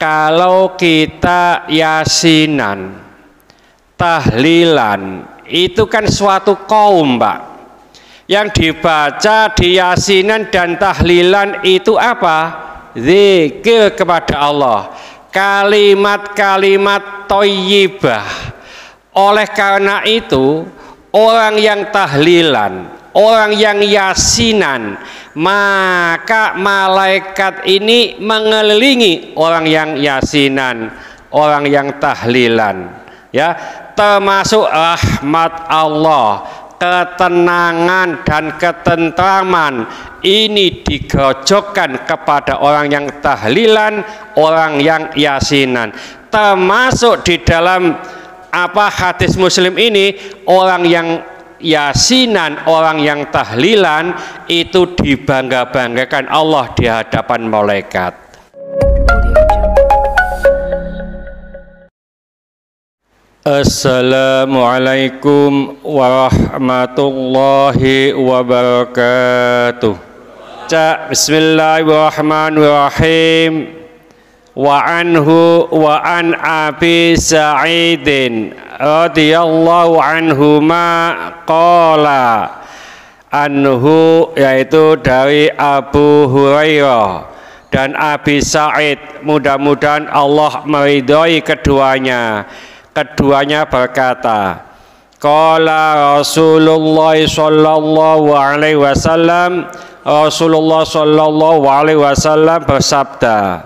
Kalau kita yasinan, tahlilan, itu kan suatu kaum, Pak. Yang dibaca di yasinan dan tahlilan itu apa? Zikir kepada Allah, kalimat-kalimat thayyibah. Oleh karena itu, orang yang tahlilan, orang yang yasinan, maka malaikat ini mengelilingi orang yang yasinan, orang yang tahlilan, ya, termasuk rahmat Allah, ketenangan dan ketentraman ini digojokkan kepada orang yang tahlilan, orang yang yasinan. Termasuk di dalam hadis Muslim ini, orang yang yasinan, orang yang tahlilan itu dibangga-banggakan Allah di hadapan malaikat. Assalamualaikum warahmatullahi wabarakatuh. Bismillahirrahmanirrahim. Wa anhu wa an Abi Sa'idin radhiyallahu anhuma qala, anhu yaitu dari Abu Hurairah dan Abi Sa'id, mudah-mudahan Allah meridhai keduanya. Keduanya berkata, qala Rasulullah sallallahu alaihi wasallam, Rasulullah sallallahu alaihi wasallam bersabda,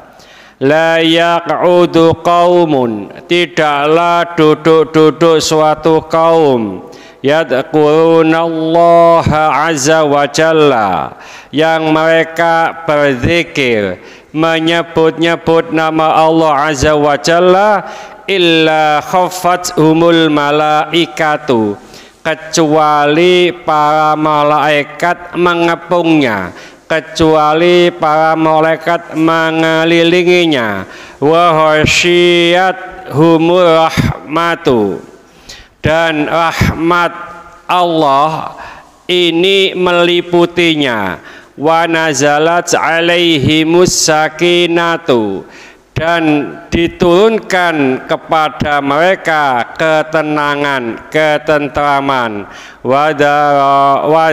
la yaq'udu qaumun, tidaklah duduk-duduk suatu kaum, yadhkurunallaha azza wa jalla, yang mereka berzikir, menyebut-nyebut nama Allah azza wa jalla, illa khaffathumul malaikatu, kecuali para malaikat mengepungnya, kecuali para malaikat mengelilinginya, wa ghasyiyatuhumur rahmatu, dan rahmat Allah ini meliputinya, wa nazalat alaihimus sakinatu, dan diturunkan kepada mereka ketenangan, ketentraman, wa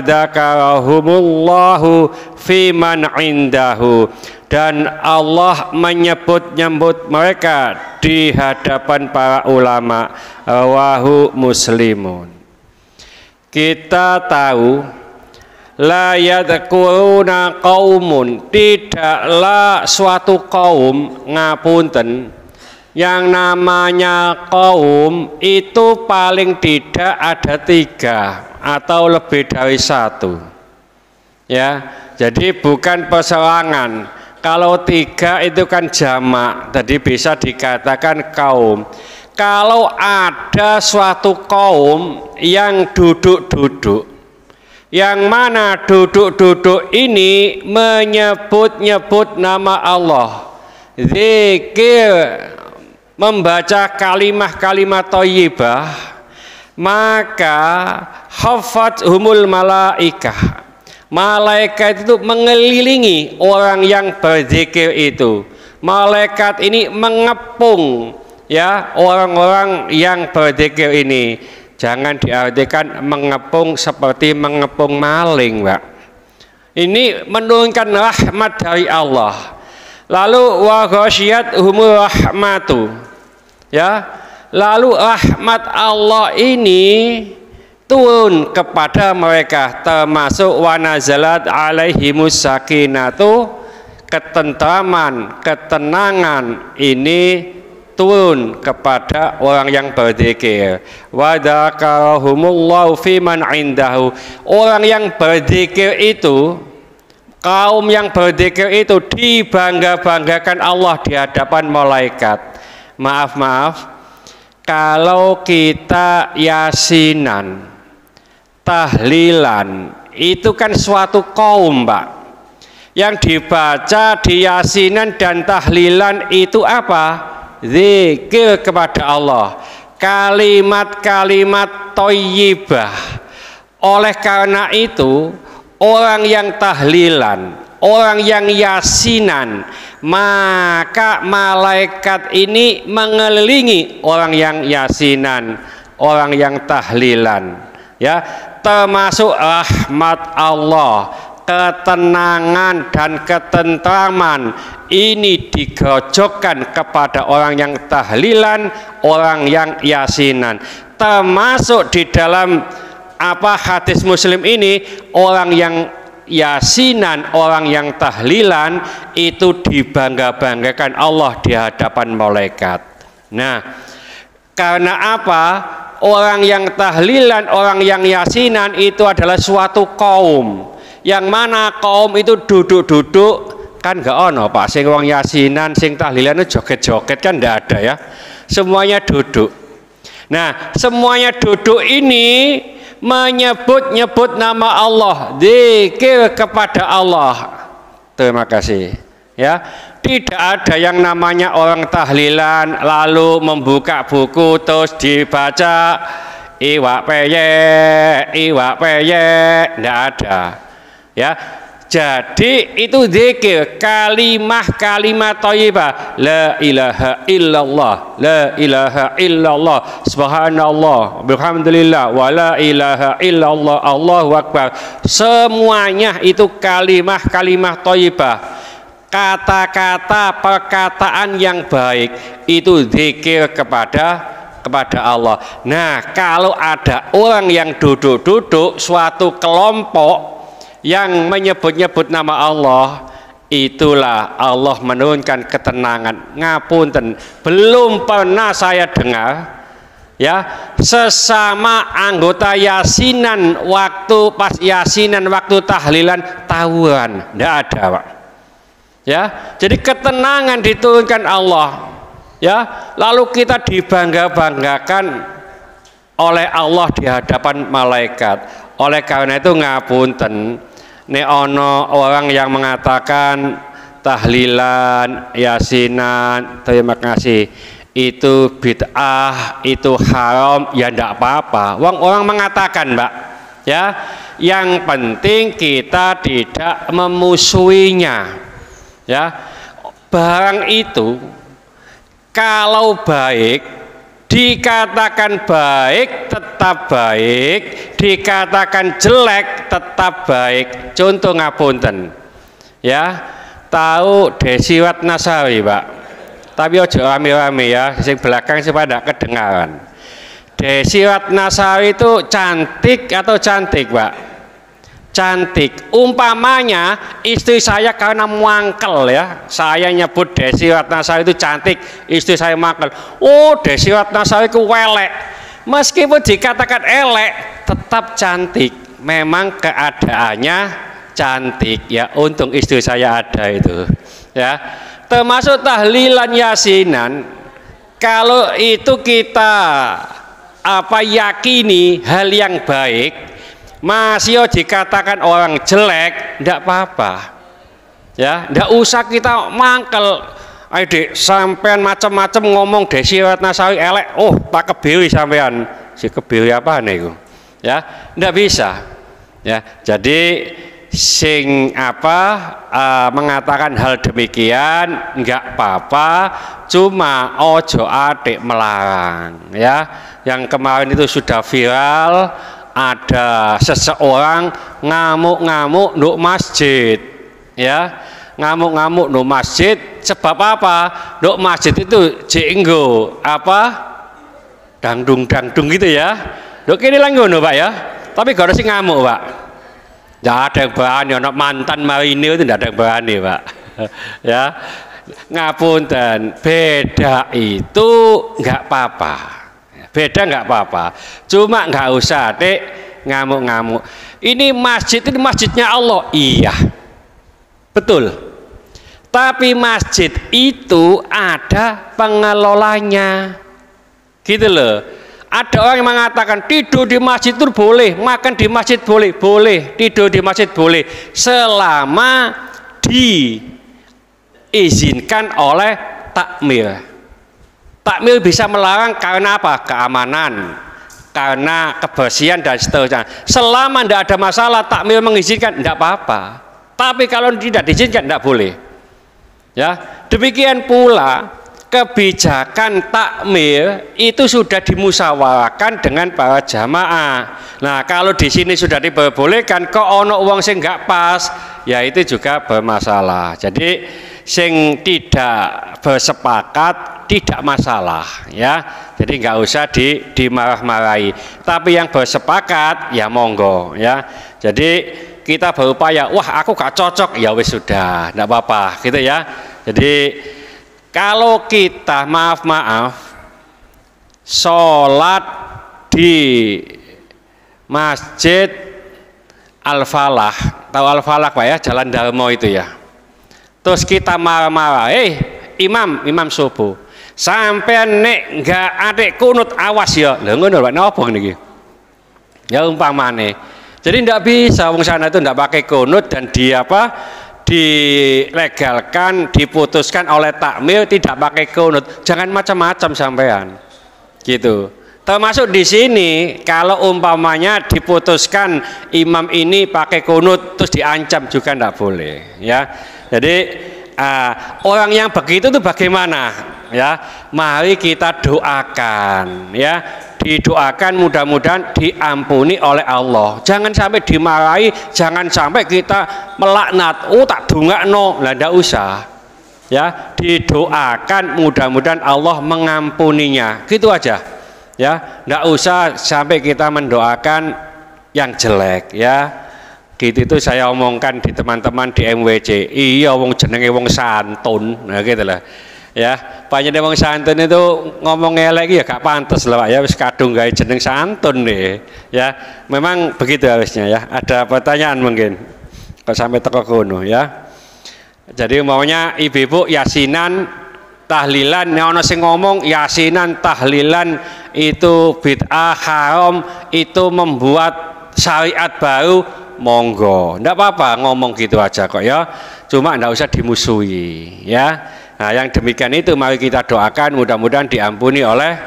dzakarahumullahu fiman indahu, dan Allah menyebut-nyebut mereka di hadapan para ulama. Rawahu Muslimun. Kita tahu, la yadhkuruna qaumun, tidaklah suatu kaum, ngapunten, yang namanya kaum itu paling tidak ada 3 atau lebih dari 1, ya. Jadi bukan perseorangan. Kalau 3 itu kan jamak, jadi bisa dikatakan kaum. Kalau ada suatu kaum yang duduk-duduk, yang mana duduk-duduk ini menyebut-nyebut nama Allah, zikir, membaca kalimat-kalimat thayyibah, maka hafathumul malaikah, malaikat itu mengelilingi orang yang berzikir itu. Malaikat ini mengepung, ya, orang-orang yang berzikir ini. Jangan diartikan mengepung seperti mengepung maling, Pak. Ini menurunkan rahmat dari Allah. Lalu wa ghasyiyatuhumur rahmatu, ya. Lalu rahmat Allah ini turun kepada mereka, termasuk wa nazalat alaihimus sakinatu, ketentraman, ketenangan ini turun kepada orang yang berzikir. Wa dzakarahumullahu fiman indahu, orang yang berzikir itu, kaum yang berzikir itu dibangga-banggakan Allah di hadapan malaikat. Maaf, kalau kita yasinan, tahlilan, itu kan suatu kaum, Pak. Yang dibaca di yasinan dan tahlilan itu apa? Zikir kepada Allah, kalimat-kalimat thayyibah. Oleh karena itu, orang yang tahlilan, orang yang yasinan, maka malaikat ini mengelilingi orang yang yasinan, orang yang tahlilan, ya, termasuk rahmat Allah, ketenangan dan ketentraman ini digojokkan kepada orang yang tahlilan, orang yang yasinan. Termasuk di dalam hadis Muslim ini, orang yang yasinan, orang yang tahlilan itu dibangga-banggakan Allah di hadapan malaikat. Nah, karena apa? Orang yang tahlilan, orang yang yasinan itu adalah suatu kaum, yang mana kaum itu duduk-duduk, kan gak ono Pak, sing wong yasinan, sing tahlilan itu joget-joget, kan ndak ada ya, semuanya duduk. Nah, semuanya duduk ini menyebut-nyebut nama Allah, zikir kepada Allah. Terima kasih ya. Tidak ada yang namanya orang tahlilan lalu membuka buku terus dibaca iwak peye, tidak ada ya. Jadi itu zikir, kalimat thayyibah, la ilaha illallah, la ilaha illallah, subhanallah, alhamdulillah, wa la ilaha illallah, Allahu akbar. Semuanya itu kalimat thayyibah, kata-kata perkataan yang baik, itu zikir kepada Allah. Nah, kalau ada orang yang duduk-duduk, suatu kelompok yang menyebut-nyebut nama Allah, itulah Allah menurunkan ketenangan. Ngapunten, belum pernah saya dengar ya sesama anggota yasinan waktu pas yasinan, waktu tahlilan tawuran, tidak ada Pak ya. Jadi ketenangan diturunkan Allah ya, lalu kita dibangga-banggakan oleh Allah di hadapan malaikat. Oleh karena itu ngapunten, nek ono orang yang mengatakan tahlilan, yasinan, terima kasih, itu bid'ah, itu haram, ya ndak apa-apa. Orang mengatakan Mbak ya, yang penting kita tidak memusuhinya ya. Barang itu kalau baik, dikatakan baik tetap baik, dikatakan jelek tetap baik. Contoh ngapunten ya, tahu Desiwat Nasawi Pak, tapi ojo rame-rame ya, sing belakang supaya tidak kedengaran. Desiwat Nasawi itu cantik atau cantik Pak? Cantik. Umpamanya istri saya karena mangkel ya, saya nyebut Desi Ratnasari itu cantik, istri saya mangkel, oh Desi Ratnasari itu welek. Meskipun dikatakan elek tetap cantik, memang keadaannya cantik ya. Untung istri saya ada itu ya. Termasuk tahlilan yasinan, kalau itu kita yakini hal yang baik, masih dikatakan orang jelek, tidak apa-apa ya, tidak usah kita mangkel. Ayo dek, sampean macam-macam ngomong Desi Ratnasari elek, oh tak kebiri sampean, si kebiri apa nih ya, tidak bisa ya. Jadi sing mengatakan hal demikian nggak apa-apa, cuma ojo adik melarang ya. Yang kemarin itu sudah viral, ada seseorang ngamuk-ngamuk nduk masjid ya, ngamuk-ngamuk nduk masjid. Sebab apa? Nduk masjid itu jenggo dangdung gitu ya. Nduk kene lah ngono Pak ya, tapi gak ada sing ngamuk Pak, nggak ada yang berani. Anak mantan marinir itu nggak ada yang berani Pak ya. Ngapunten, beda itu nggak apa-apa, beda nggak apa-apa, cuma nggak usah dek ngamuk-ngamuk. Ini masjid, ini masjidnya Allah, iya betul, tapi masjid itu ada pengelolanya gitu loh. Ada orang yang mengatakan tidur di masjid itu boleh, makan di masjid boleh, boleh tidur di masjid boleh, selama diizinkan oleh takmir. Takmir bisa melarang karena apa? Keamanan, karena kebersihan dan seterusnya. Selama tidak ada masalah, takmir mengizinkan, tidak apa-apa. Tapi kalau tidak diizinkan tidak boleh. Ya, demikian pula kebijakan takmir itu sudah dimusyawarahkan dengan para jamaah. Nah, kalau di sini sudah diperbolehkan, kok ono wong sing nggak pas, ya itu juga bermasalah. Jadi sing tidak bersepakat tidak masalah, ya. Jadi nggak usah dimarah-marahi. Tapi yang bersepakat ya monggo, ya. Jadi kita berupaya, wah aku gak cocok, ya wis sudah, enggak apa-apa gitu ya. Jadi kalau kita maaf sholat di Masjid Al-Falah, tahu Al-Falah Pak ya, Jalan Darmo itu ya. Terus kita marah-marah, imam subuh, sampean nek enggak adek kunut awas ya. Lha ngono Pak, napa niki? Ya umpamane. Jadi tidak bisa wong sana itu tidak pakai kunut dan dilegalkan, diputuskan oleh takmir tidak pakai kunut. Jangan macam-macam sampean. Gitu. Termasuk di sini kalau umpamanya diputuskan imam ini pakai kunut terus diancam juga tidak boleh, ya. Jadi orang yang begitu itu bagaimana? Ya, mari kita doakan, ya. Didoakan mudah-mudahan diampuni oleh Allah. Jangan sampai dimarahi, jangan sampai kita melaknat. Oh tak dongakno, lah ndak usah. Ya, didoakan mudah-mudahan Allah mengampuninya. Gitu aja. Ya, ndak usah sampai kita mendoakan yang jelek, ya. Gitu itu saya omongkan di teman-teman di MWC. Iya wong jenenge wong santun. Nah gitu lah. Ya, banyak wong santun itu ngomong elek ya gak pantas lah Pak ya, wis kadung gawe jeneng santun deh. Ya, memang begitu harusnya ya. Ada pertanyaan mungkin kok sampai teko kono ya. Jadi maunya ibu-ibu yasinan tahlilan, nek ana sing ngomong yasinan tahlilan itu bid'ah haram, itu membuat syariat baru, monggo. Ndak apa-apa ngomong gitu aja kok ya. Cuma ndak usah dimusuhi ya. Nah, yang demikian itu mari kita doakan mudah-mudahan diampuni oleh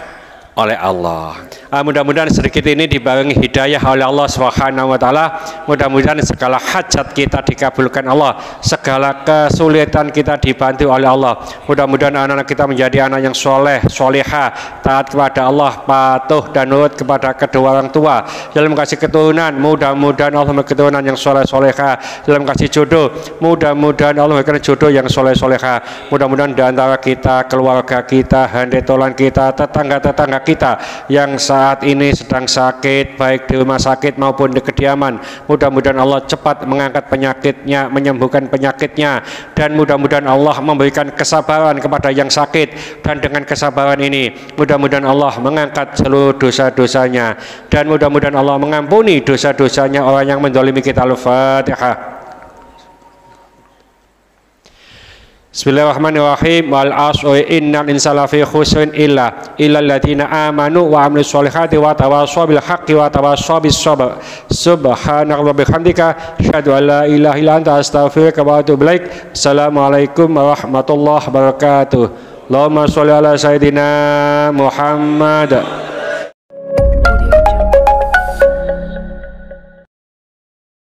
Allah. Mudah-mudahan sedikit ini dibarengi hidayah oleh Allah Subhanahu wa taala. Mudah-mudahan segala hajat kita dikabulkan Allah, segala kesulitan kita dibantu oleh Allah. Mudah-mudahan anak-anak kita menjadi anak yang soleh, solehah, taat kepada Allah, patuh dan nurut kepada kedua orang tua. Dalam kasih keturunan, mudah-mudahan Allah memberi keturunan yang soleh solehah. Dalam kasih jodoh, mudah-mudahan Allah memberikan jodoh yang soleh solehah. Mudah-mudahan di antara kita, keluarga kita, handetolan kita, tetangga-tetangga kita yang saat ini sedang sakit baik di rumah sakit maupun di kediaman, mudah-mudahan Allah cepat mengangkat penyakitnya, menyembuhkan penyakitnya, dan mudah-mudahan Allah memberikan kesabaran kepada yang sakit, dan dengan kesabaran ini mudah-mudahan Allah mengangkat seluruh dosa-dosanya, dan mudah-mudahan Allah mengampuni dosa-dosanya orang yang menzalimi kita. Al-Fatihah. Bismillahirrahmanirrahim. Wal 'ashri innal insana lafi khusrin illa alladziina aamanu wa 'amilus sholihati wa tawassaw bil haqqi wa tawassaw bis sabr. Subhanaka wa bihamdika asyhadu an la ilaha illa anta astaghfiruka wa atubu ilaik. Assalamualaikum warahmatullahi wabarakatuh. Allahumma sholli ala sayidina Muhammad.